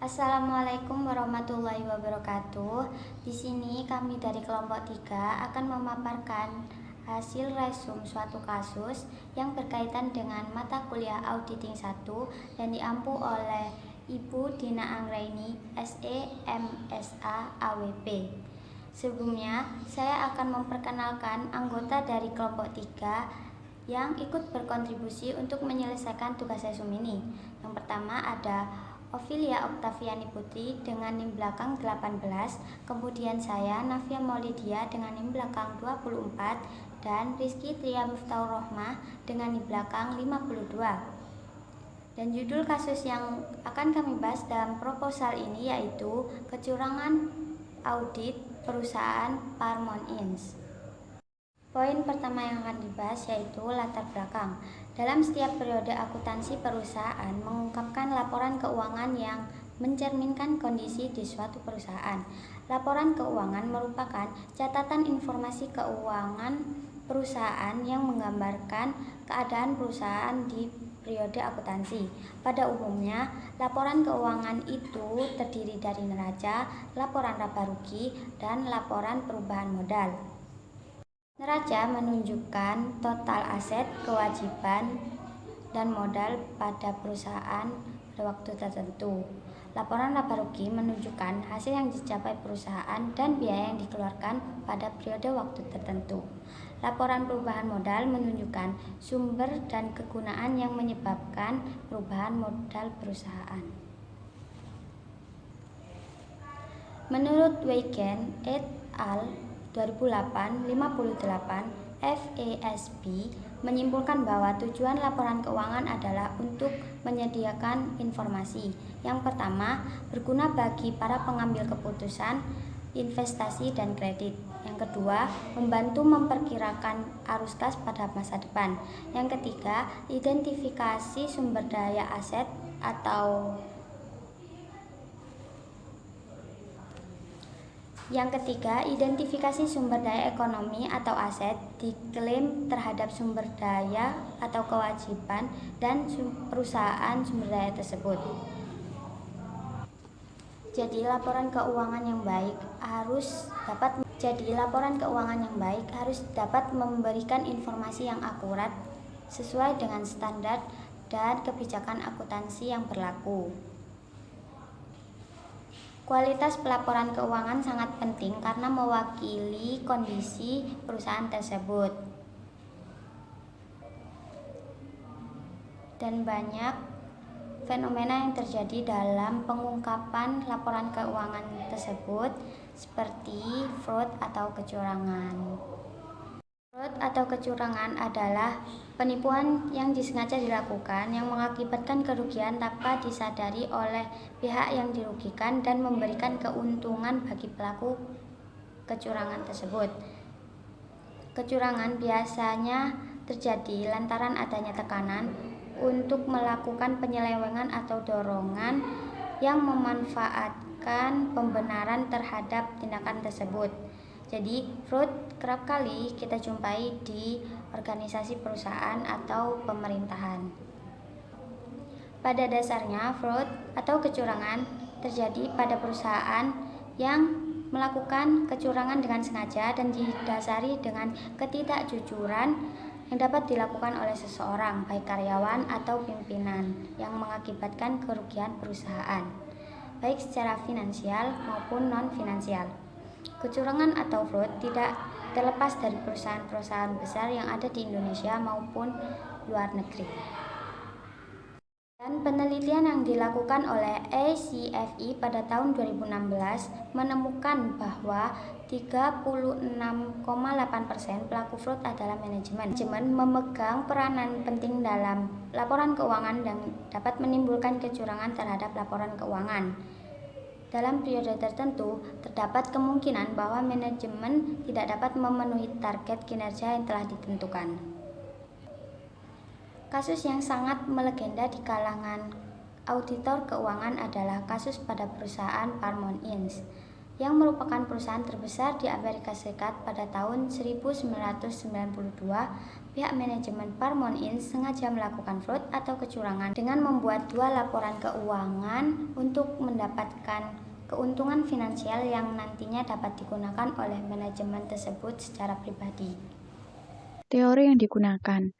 Assalamualaikum warahmatullahi wabarakatuh. Di sini kami dari kelompok 3 akan memaparkan hasil resum suatu kasus yang berkaitan dengan mata kuliah Auditing 1 yang diampu oleh Ibu Dina Anggraini, SE, MSA, AWP. Sebelumnya, saya akan memperkenalkan anggota dari kelompok 3 yang ikut berkontribusi untuk menyelesaikan tugas resum ini. Yang pertama ada Ovilia Oktaviani Putri dengan NIM belakang 18, kemudian saya Nafia Maulidia dengan NIM belakang 24, dan Rizky Tria Miftahur Rohmah dengan NIM belakang 52. Dan judul kasus yang akan kami bahas dalam proposal ini yaitu kecurangan audit perusahaan Parmon Inc. Poin pertama yang akan dibahas yaitu latar belakang. Dalam setiap periode akuntansi perusahaan mengungkapkan laporan keuangan yang mencerminkan kondisi di suatu perusahaan. Laporan keuangan merupakan catatan informasi keuangan perusahaan yang menggambarkan keadaan perusahaan di periode akuntansi. Pada umumnya, laporan keuangan itu terdiri dari neraca, laporan laba rugi, dan laporan perubahan modal. Neraca menunjukkan total aset, kewajiban, dan modal pada perusahaan pada waktu tertentu. Laporan laba rugi menunjukkan hasil yang dicapai perusahaan dan biaya yang dikeluarkan pada periode waktu tertentu. Laporan perubahan modal menunjukkan sumber dan kegunaan yang menyebabkan perubahan modal perusahaan. Menurut Weigen et al. 2008-58, FASB menyimpulkan bahwa tujuan laporan keuangan adalah untuk menyediakan informasi. Yang pertama, berguna bagi para pengambil keputusan, investasi, dan kredit. Yang kedua, membantu memperkirakan arus kas pada masa depan. Yang ketiga, identifikasi sumber daya aset atau identifikasi sumber daya ekonomi atau aset, diklaim terhadap sumber daya atau kewajiban dan perusahaan sumber daya tersebut. Jadi laporan keuangan yang baik harus dapat memberikan informasi yang akurat sesuai dengan standar dan kebijakan akuntansi yang berlaku. Kualitas pelaporan keuangan sangat penting karena mewakili kondisi perusahaan tersebut. Dan banyak fenomena yang terjadi dalam pengungkapan laporan keuangan tersebut seperti fraud atau kecurangan. Fraud atau kecurangan adalah penipuan yang disengaja dilakukan yang mengakibatkan kerugian tanpa disadari oleh pihak yang dirugikan dan memberikan keuntungan bagi pelaku kecurangan tersebut. Kecurangan biasanya terjadi lantaran adanya tekanan untuk melakukan penyelewengan atau dorongan yang memanfaatkan pembenaran terhadap tindakan tersebut. Jadi, fraud kerap kali kita jumpai di organisasi perusahaan atau pemerintahan. Pada dasarnya, fraud atau kecurangan terjadi pada perusahaan yang melakukan kecurangan dengan sengaja dan didasari dengan ketidakjujuran yang dapat dilakukan oleh seseorang, baik karyawan atau pimpinan, yang mengakibatkan kerugian perusahaan, baik secara finansial maupun non-finansial. Kecurangan atau fraud tidak terlepas dari perusahaan-perusahaan besar yang ada di Indonesia maupun luar negeri. Dan penelitian yang dilakukan oleh ACFI pada tahun 2016 menemukan bahwa 36,8% pelaku fraud adalah manajemen. Manajemen memegang peranan penting dalam laporan keuangan dan dapat menimbulkan kecurangan terhadap laporan keuangan. Dalam periode tertentu, terdapat kemungkinan bahwa manajemen tidak dapat memenuhi target kinerja yang telah ditentukan. Kasus yang sangat melegenda di kalangan auditor keuangan adalah kasus pada perusahaan Parmon Inc. yang merupakan perusahaan terbesar di Amerika Serikat pada tahun 1992, pihak manajemen Paramount Inc. sengaja melakukan fraud atau kecurangan dengan membuat 2 laporan keuangan untuk mendapatkan keuntungan finansial yang nantinya dapat digunakan oleh manajemen tersebut secara pribadi. Teori yang digunakan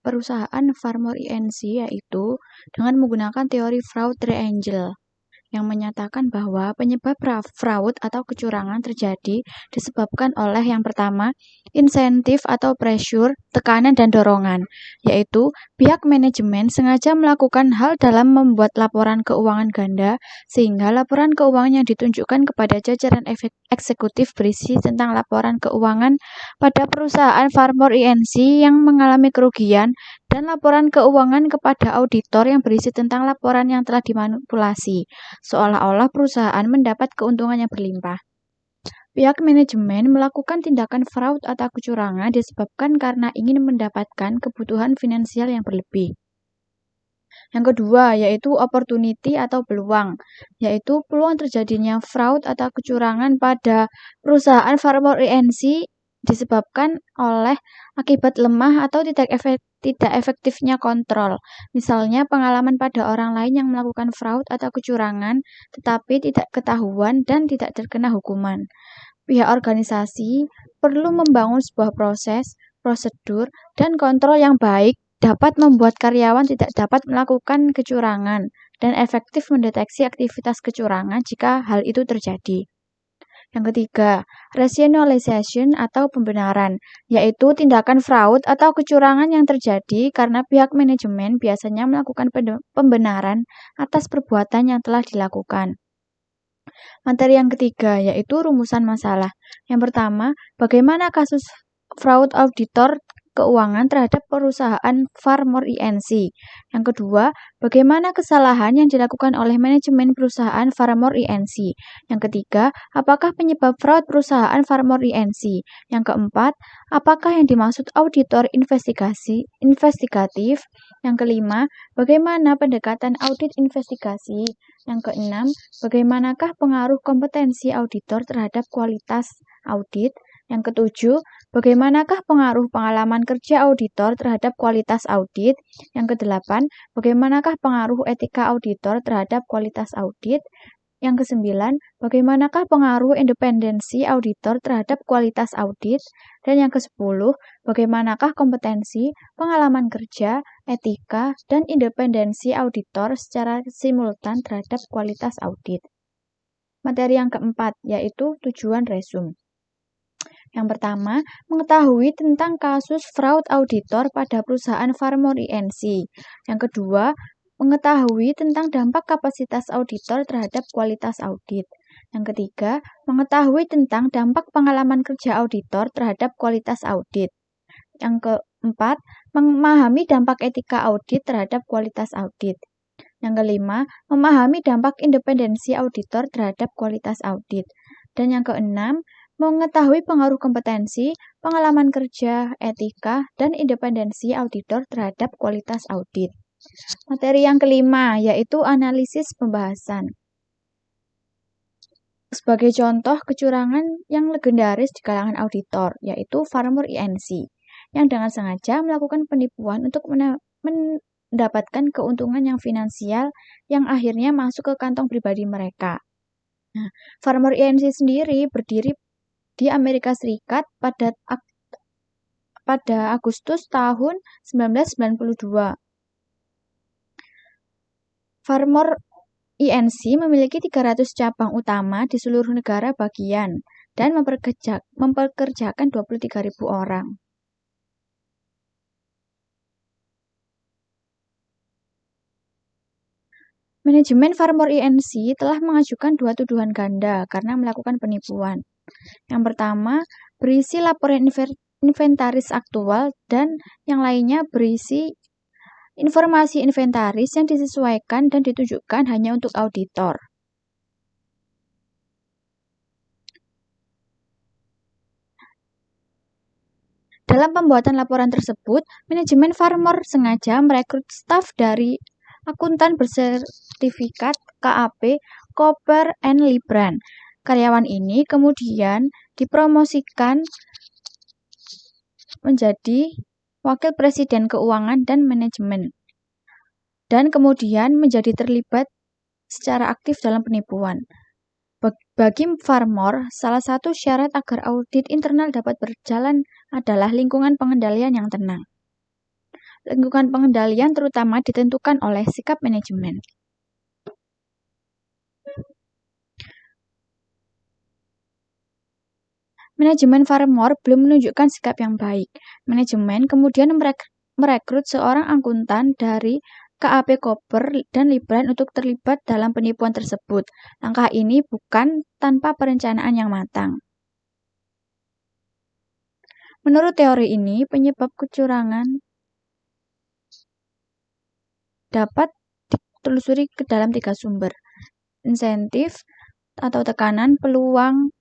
perusahaan Farmor Inc. yaitu dengan menggunakan teori fraud triangle yang menyatakan bahwa penyebab fraud atau kecurangan terjadi disebabkan oleh yang pertama, insentif atau pressure, tekanan dan dorongan, yaitu pihak manajemen sengaja melakukan hal dalam membuat laporan keuangan ganda sehingga laporan keuangan yang ditunjukkan kepada jajaran eksekutif berisi tentang laporan keuangan pada perusahaan Farmor Inc. yang mengalami kerugian dan laporan keuangan kepada auditor yang berisi tentang laporan yang telah dimanipulasi, seolah-olah perusahaan mendapat keuntungan yang berlimpah. Pihak manajemen melakukan tindakan fraud atau kecurangan disebabkan karena ingin mendapatkan kebutuhan finansial yang berlebih. Yang kedua, yaitu opportunity atau peluang, yaitu peluang terjadinya fraud atau kecurangan pada perusahaan Farmor Inc. disebabkan oleh akibat lemah atau tidak efektifnya kontrol. Misalnya pengalaman pada orang lain yang melakukan fraud atau kecurangan tetapi tidak ketahuan dan tidak terkena hukuman. Pihak organisasi perlu membangun sebuah proses, prosedur, dan kontrol yang baik dapat membuat karyawan tidak dapat melakukan kecurangan dan efektif mendeteksi aktivitas kecurangan jika hal itu terjadi. Yang ketiga, rationalization atau pembenaran, yaitu tindakan fraud atau kecurangan yang terjadi karena pihak manajemen biasanya melakukan pembenaran atas perbuatan yang telah dilakukan. Materi yang ketiga, yaitu rumusan masalah. Yang pertama, bagaimana kasus fraud auditor keuangan terhadap perusahaan Farmor Inc. Yang kedua, bagaimana kesalahan yang dilakukan oleh manajemen perusahaan Farmor Inc. Yang ketiga, apakah penyebab fraud perusahaan Farmor Inc. Yang keempat, apakah yang dimaksud auditor investigatif? Yang kelima, bagaimana pendekatan audit investigasi? Yang keenam, bagaimanakah pengaruh kompetensi auditor terhadap kualitas audit? Yang ketujuh, bagaimanakah pengaruh pengalaman kerja auditor terhadap kualitas audit? Yang kedelapan, bagaimanakah pengaruh etika auditor terhadap kualitas audit? Yang kesembilan, bagaimanakah pengaruh independensi auditor terhadap kualitas audit? Dan yang kesepuluh, bagaimanakah kompetensi, pengalaman kerja, etika, dan independensi auditor secara simultan terhadap kualitas audit? Materi yang keempat, yaitu tujuan resume. Yang pertama, mengetahui tentang kasus fraud auditor pada perusahaan Farmor Inc. Yang kedua, mengetahui tentang dampak kapasitas auditor terhadap kualitas audit. Yang ketiga, mengetahui tentang dampak pengalaman kerja auditor terhadap kualitas audit. Yang keempat, memahami dampak etika audit terhadap kualitas audit. Yang kelima, memahami dampak independensi auditor terhadap kualitas audit. Dan yang keenam, mengetahui pengaruh kompetensi, pengalaman kerja, etika, dan independensi auditor terhadap kualitas audit. Materi yang kelima, yaitu analisis pembahasan. Sebagai contoh kecurangan yang legendaris di kalangan auditor, yaitu Farmor Inc., yang dengan sengaja melakukan penipuan untuk mendapatkan keuntungan yang finansial yang akhirnya masuk ke kantong pribadi mereka. Nah, Farmor Inc. sendiri berdiri di Amerika Serikat pada Agustus tahun 1992. Farmor Inc. memiliki 300 cabang utama di seluruh negara bagian dan mempekerjakan 23.000 orang. Manajemen Farmor Inc. telah mengajukan 2 tuduhan ganda karena melakukan penipuan. Yang pertama, berisi laporan inventaris aktual dan yang lainnya berisi informasi inventaris yang disesuaikan dan ditunjukkan hanya untuk auditor. Dalam pembuatan laporan tersebut, manajemen Farmor sengaja merekrut staf dari akuntan bersertifikat KAP Cooper and Lybrand. Karyawan ini kemudian dipromosikan menjadi wakil presiden keuangan dan manajemen, dan kemudian menjadi terlibat secara aktif dalam penipuan. Bagi Farmore, salah satu syarat agar audit internal dapat berjalan adalah lingkungan pengendalian yang tenang. Lingkungan pengendalian terutama ditentukan oleh sikap manajemen. Manajemen Farmore belum menunjukkan sikap yang baik. Manajemen kemudian merekrut seorang akuntan dari KAP Cooper dan Lybrand untuk terlibat dalam penipuan tersebut. Langkah ini bukan tanpa perencanaan yang matang. Menurut teori ini, penyebab kecurangan dapat ditelusuri ke dalam 3 sumber: insentif atau tekanan, peluang,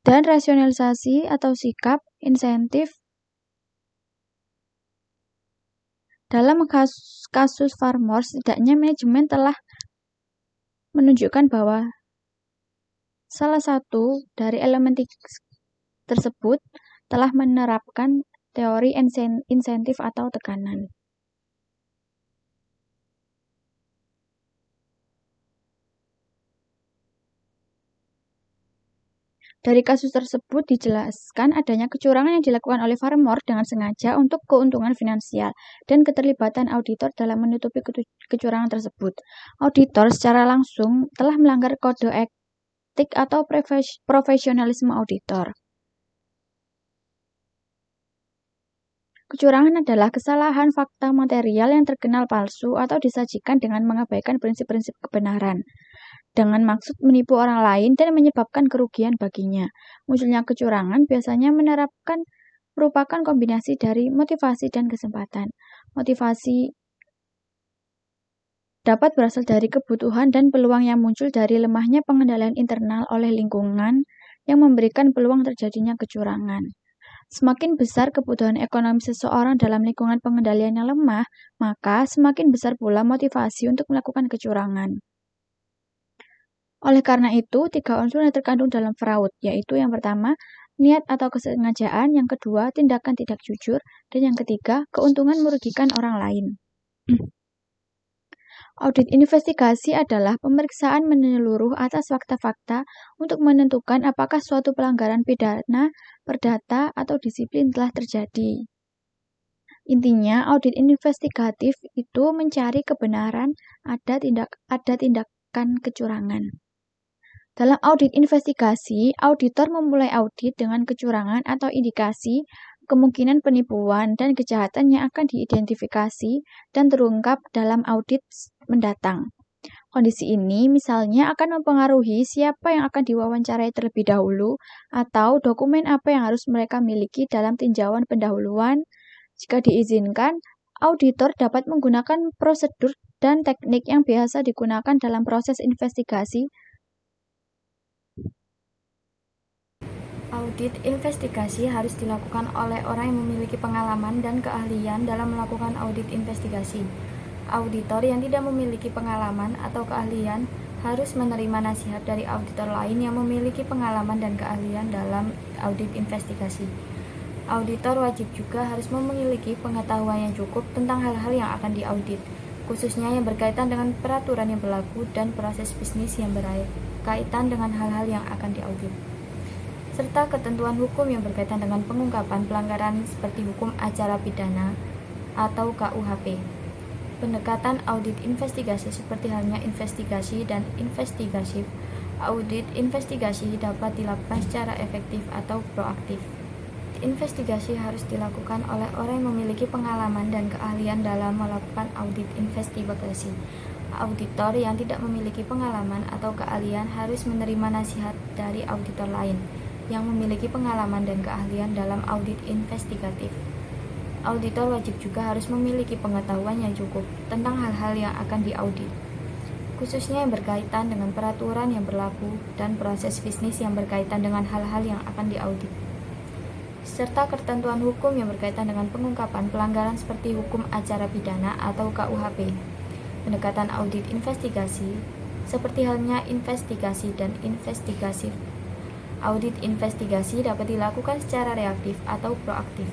dan rasionalisasi atau sikap. Insentif dalam kasus Farmore, setidaknya manajemen telah menunjukkan bahwa salah satu dari elemen tersebut telah menerapkan teori insentif atau tekanan. Dari kasus tersebut dijelaskan adanya kecurangan yang dilakukan oleh Farmore dengan sengaja untuk keuntungan finansial dan keterlibatan auditor dalam menutupi kecurangan tersebut. Auditor secara langsung telah melanggar kode etik atau profesionalisme auditor. Kecurangan adalah kesalahan fakta material yang terkenal palsu atau disajikan dengan mengabaikan prinsip-prinsip kebenaran, dengan maksud menipu orang lain dan menyebabkan kerugian baginya. Munculnya kecurangan biasanya merupakan kombinasi dari motivasi dan kesempatan. Motivasi dapat berasal dari kebutuhan dan peluang yang muncul dari lemahnya pengendalian internal oleh lingkungan yang memberikan peluang terjadinya kecurangan. Semakin besar kebutuhan ekonomi seseorang dalam lingkungan pengendalian yang lemah, maka semakin besar pula motivasi untuk melakukan kecurangan. Oleh karena itu, 3 unsur yang terkandung dalam fraud, yaitu yang pertama, niat atau kesengajaan, yang kedua, tindakan tidak jujur, dan yang ketiga, keuntungan merugikan orang lain. Audit investigasi adalah pemeriksaan menyeluruh atas fakta-fakta untuk menentukan apakah suatu pelanggaran pidana, perdata, atau disiplin telah terjadi. Intinya, audit investigatif itu mencari kebenaran ada tindakan kecurangan. Dalam audit investigasi, auditor memulai audit dengan kecurangan atau indikasi kemungkinan penipuan dan kejahatan yang akan diidentifikasi dan terungkap dalam audit mendatang. Kondisi ini misalnya akan mempengaruhi siapa yang akan diwawancarai terlebih dahulu atau dokumen apa yang harus mereka miliki dalam tinjauan pendahuluan. Jika diizinkan, auditor dapat menggunakan prosedur dan teknik yang biasa digunakan dalam proses investigasi. Audit investigasi harus dilakukan oleh orang yang memiliki pengalaman dan keahlian dalam melakukan audit investigasi. Auditor yang tidak memiliki pengalaman atau keahlian harus menerima nasihat dari auditor lain yang memiliki pengalaman dan keahlian dalam audit investigasi. Auditor wajib juga harus memiliki pengetahuan yang cukup tentang hal-hal yang akan diaudit, khususnya yang berkaitan dengan peraturan yang berlaku dan proses bisnis yang berkaitan dengan hal-hal yang akan diaudit, serta ketentuan hukum yang berkaitan dengan pengungkapan pelanggaran seperti hukum acara pidana atau KUHP. Pendekatan audit investigasi seperti halnya investigasi dan investigatif. Audit investigasi dapat dilakukan secara efektif atau proaktif. Investigasi harus dilakukan oleh orang yang memiliki pengalaman dan keahlian dalam melakukan audit investigasi. Auditor yang tidak memiliki pengalaman atau keahlian harus menerima nasihat dari auditor lain yang memiliki pengalaman dan keahlian dalam audit investigatif. Auditor wajib juga harus memiliki pengetahuan yang cukup tentang hal-hal yang akan diaudit, khususnya yang berkaitan dengan peraturan yang berlaku dan proses bisnis yang berkaitan dengan hal-hal yang akan diaudit, serta ketentuan hukum yang berkaitan dengan pengungkapan pelanggaran seperti hukum acara pidana atau KUHP. pendekatan audit investigasi, seperti halnya investigasi dan investigatif. Audit investigasi dapat dilakukan secara reaktif atau proaktif.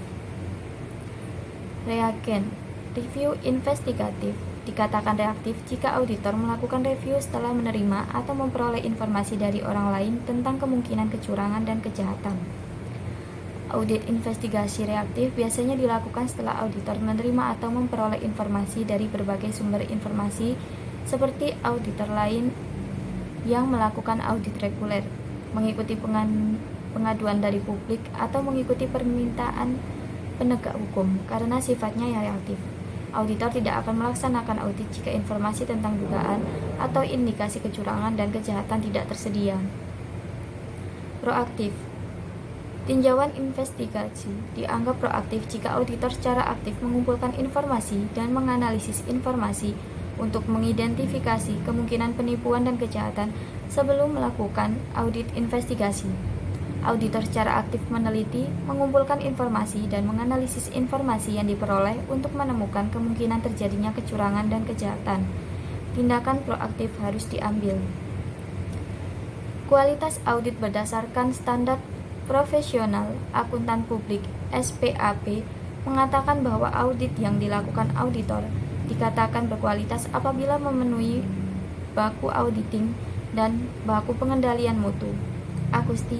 Reagen, review investigatif dikatakan reaktif jika auditor melakukan review setelah menerima atau memperoleh informasi dari orang lain tentang kemungkinan kecurangan dan kejahatan. Audit investigasi reaktif biasanya dilakukan setelah auditor menerima atau memperoleh informasi dari berbagai sumber informasi seperti auditor lain yang melakukan audit reguler, mengikuti pengaduan dari publik, atau mengikuti permintaan penegak hukum karena sifatnya yang reaktif. Auditor tidak akan melaksanakan audit jika informasi tentang dugaan atau indikasi kecurangan dan kejahatan tidak tersedia. Proaktif. Tinjauan investigasi dianggap proaktif jika auditor secara aktif mengumpulkan informasi dan menganalisis informasi untuk mengidentifikasi kemungkinan penipuan dan kejahatan sebelum melakukan audit investigasi. Auditor secara aktif meneliti, mengumpulkan informasi, dan menganalisis informasi yang diperoleh untuk menemukan kemungkinan terjadinya kecurangan dan kejahatan. Tindakan proaktif harus diambil. Kualitas audit berdasarkan standar profesional akuntan publik (SPAP) mengatakan bahwa audit yang dilakukan auditor dikatakan berkualitas apabila memenuhi baku auditing dan baku pengendalian mutu. Agusti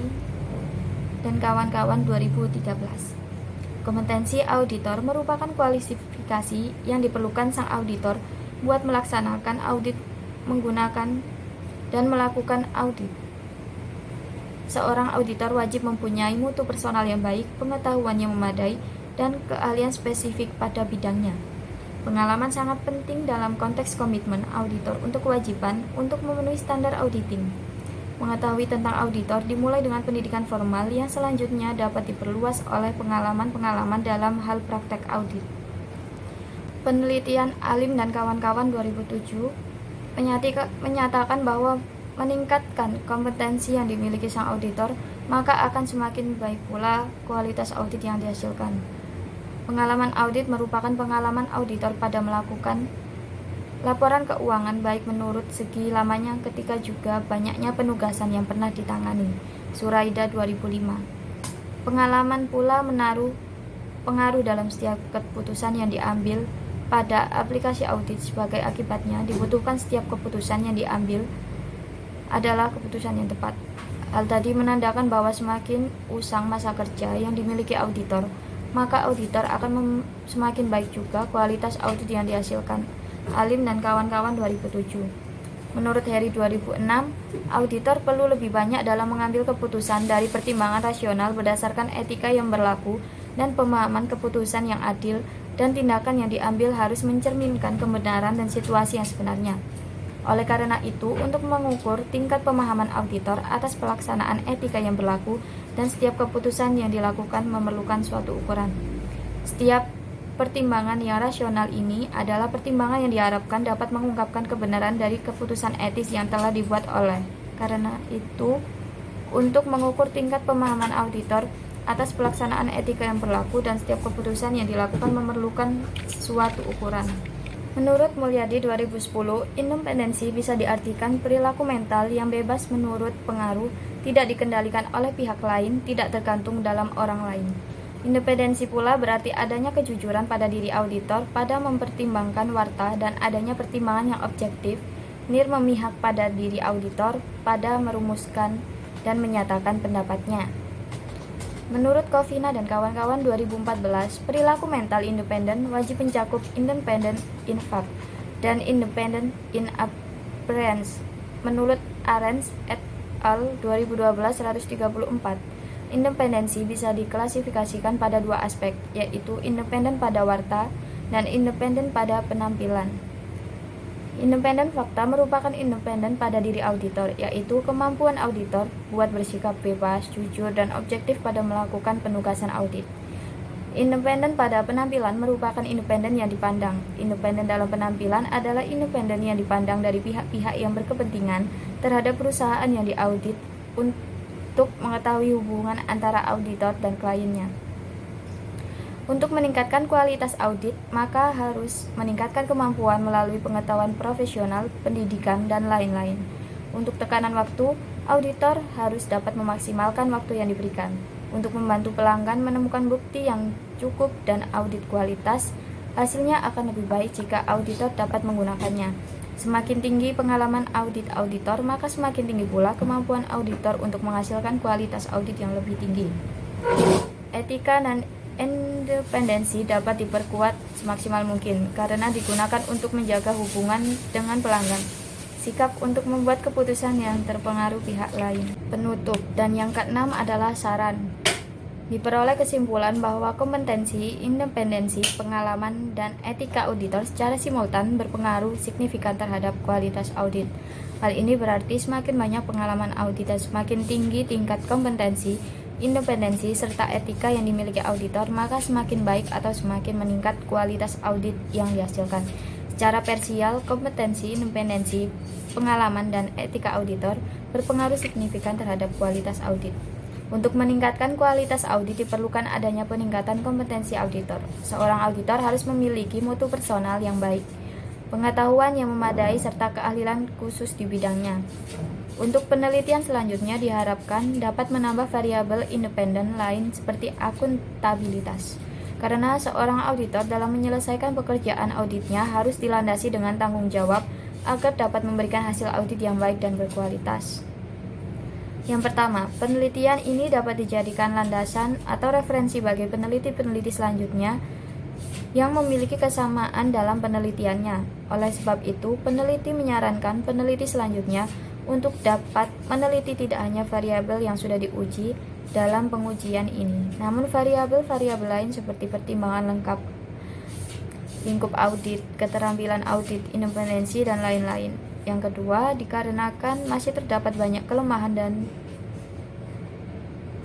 dan kawan-kawan 2013. Kompetensi auditor merupakan kualifikasi yang diperlukan sang auditor buat melaksanakan audit, menggunakan dan melakukan audit. Seorang auditor wajib mempunyai mutu personal yang baik, pengetahuan yang memadai, dan keahlian spesifik pada bidangnya. Pengalaman sangat penting dalam konteks komitmen auditor untuk kewajiban untuk memenuhi standar auditing. Mengetahui tentang auditor dimulai dengan pendidikan formal yang selanjutnya dapat diperluas oleh pengalaman-pengalaman dalam hal praktek audit. Penelitian Alim dan kawan-kawan 2007 menyatakan bahwa meningkatkan kompetensi yang dimiliki sang auditor, maka akan semakin baik pula kualitas audit yang dihasilkan. Pengalaman audit merupakan pengalaman auditor pada melakukan laporan keuangan baik menurut segi lamanya ketika juga banyaknya penugasan yang pernah ditangani. Suraida 2005. Pengalaman pula menaruh pengaruh dalam setiap keputusan yang diambil pada aplikasi audit. Sebagai akibatnya, dibutuhkan setiap keputusan yang diambil adalah keputusan yang tepat. Hal tadi menandakan bahwa semakin usang masa kerja yang dimiliki auditor, maka auditor akan semakin baik juga kualitas audit yang dihasilkan. Alim dan kawan-kawan 2007. Menurut Heri 2006, auditor perlu lebih banyak dalam mengambil keputusan dari pertimbangan rasional berdasarkan etika yang berlaku dan pemahaman keputusan yang adil, dan tindakan yang diambil harus mencerminkan kebenaran dan situasi yang sebenarnya. Oleh karena itu, untuk mengukur tingkat pemahaman auditor atas pelaksanaan etika yang berlaku dan setiap keputusan yang dilakukan memerlukan suatu ukuran. Setiap pertimbangan yang rasional ini adalah pertimbangan yang diharapkan dapat mengungkapkan kebenaran dari keputusan etis yang telah dibuat oleh. Karena itu, untuk mengukur tingkat pemahaman auditor atas pelaksanaan etika yang berlaku dan setiap keputusan yang dilakukan memerlukan suatu ukuran. Menurut Mulyadi 2010, independensi bisa diartikan perilaku mental yang bebas menurut pengaruh, tidak dikendalikan oleh pihak lain, tidak tergantung dalam orang lain. Independensi pula berarti adanya kejujuran pada diri auditor pada mempertimbangkan warta dan adanya pertimbangan yang objektif, memihak pada diri auditor pada merumuskan dan menyatakan pendapatnya. Menurut Kovina dan kawan-kawan 2014, perilaku mental independen wajib mencakup independent in fact dan independent in appearance. Menurut Arens et al. 2012-134, independensi bisa diklasifikasikan pada dua aspek, yaitu independen pada warta dan independen pada penampilan. Independen fakta merupakan independen pada diri auditor, yaitu kemampuan auditor buat bersikap bebas, jujur, dan objektif pada melakukan penugasan audit. Independen pada penampilan merupakan independen yang dipandang. Independen dalam penampilan adalah independen yang dipandang dari pihak-pihak yang berkepentingan terhadap perusahaan yang diaudit untuk mengetahui hubungan antara auditor dan kliennya. Untuk meningkatkan kualitas audit, maka harus meningkatkan kemampuan melalui pengetahuan profesional, pendidikan, dan lain-lain. Untuk tekanan waktu, auditor harus dapat memaksimalkan waktu yang diberikan. Untuk membantu pelanggan menemukan bukti yang cukup dan audit kualitas, hasilnya akan lebih baik jika auditor dapat menggunakannya. Semakin tinggi pengalaman audit auditor, maka semakin tinggi pula kemampuan auditor untuk menghasilkan kualitas audit yang lebih tinggi. Etika dan independensi dapat diperkuat semaksimal mungkin karena digunakan untuk menjaga hubungan dengan pelanggan. Sikap untuk membuat keputusan yang terpengaruh pihak lain. Penutup, dan yang keenam adalah saran. Diperoleh kesimpulan bahwa kompetensi, independensi, pengalaman, dan etika auditor secara simultan berpengaruh signifikan terhadap kualitas audit. Hal ini berarti semakin banyak pengalaman audit dan semakin tinggi tingkat kompetensi, independensi, serta etika yang dimiliki auditor, maka semakin baik atau semakin meningkat kualitas audit yang dihasilkan. Secara parsial, kompetensi, independensi, pengalaman, dan etika auditor berpengaruh signifikan terhadap kualitas audit. Untuk meningkatkan kualitas audit diperlukan adanya peningkatan kompetensi auditor. Seorang auditor harus memiliki mutu personal yang baik, pengetahuan yang memadai, serta keahlian khusus di bidangnya. Untuk penelitian selanjutnya diharapkan dapat menambah variabel independen lain seperti akuntabilitas. Karena seorang auditor dalam menyelesaikan pekerjaan auditnya harus dilandasi dengan tanggung jawab agar dapat memberikan hasil audit yang baik dan berkualitas. Yang pertama, penelitian ini dapat dijadikan landasan atau referensi bagi peneliti-peneliti selanjutnya yang memiliki kesamaan dalam penelitiannya. Oleh sebab itu, peneliti menyarankan peneliti selanjutnya untuk dapat meneliti tidak hanya variabel yang sudah diuji dalam pengujian ini, namun variabel-variabel lain seperti pertimbangan lengkap, lingkup audit, keterampilan audit, independensi, dan lain-lain. Yang kedua, dikarenakan masih terdapat banyak kelemahan dan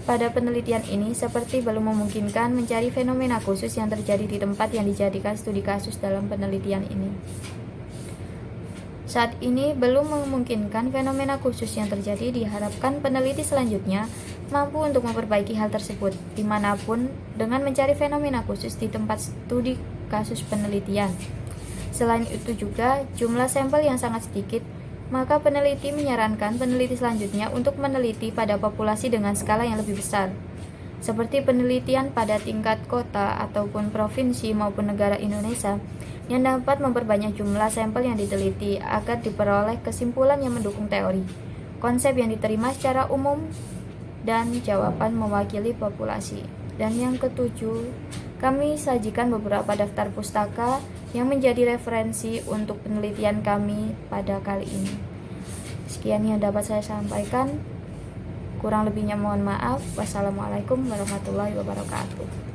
pada penelitian ini seperti belum memungkinkan mencari fenomena khusus yang terjadi di tempat yang dijadikan studi kasus dalam penelitian ini. Saat ini belum memungkinkan fenomena khusus yang terjadi, diharapkan peneliti selanjutnya mampu untuk memperbaiki hal tersebut dimanapun dengan mencari fenomena khusus di tempat studi kasus penelitian. Selain itu juga jumlah sampel yang sangat sedikit, maka peneliti menyarankan peneliti selanjutnya untuk meneliti pada populasi dengan skala yang lebih besar, seperti penelitian pada tingkat kota ataupun provinsi maupun negara Indonesia, yang dapat memperbanyak jumlah sampel yang diteliti agar diperoleh kesimpulan yang mendukung teori, konsep yang diterima secara umum, dan jawaban mewakili populasi. Dan yang ketujuh, kami sajikan beberapa daftar pustaka yang menjadi referensi untuk penelitian kami pada kali ini. Sekian yang dapat saya sampaikan. Kurang lebihnya mohon maaf. Wassalamualaikum warahmatullahi wabarakatuh.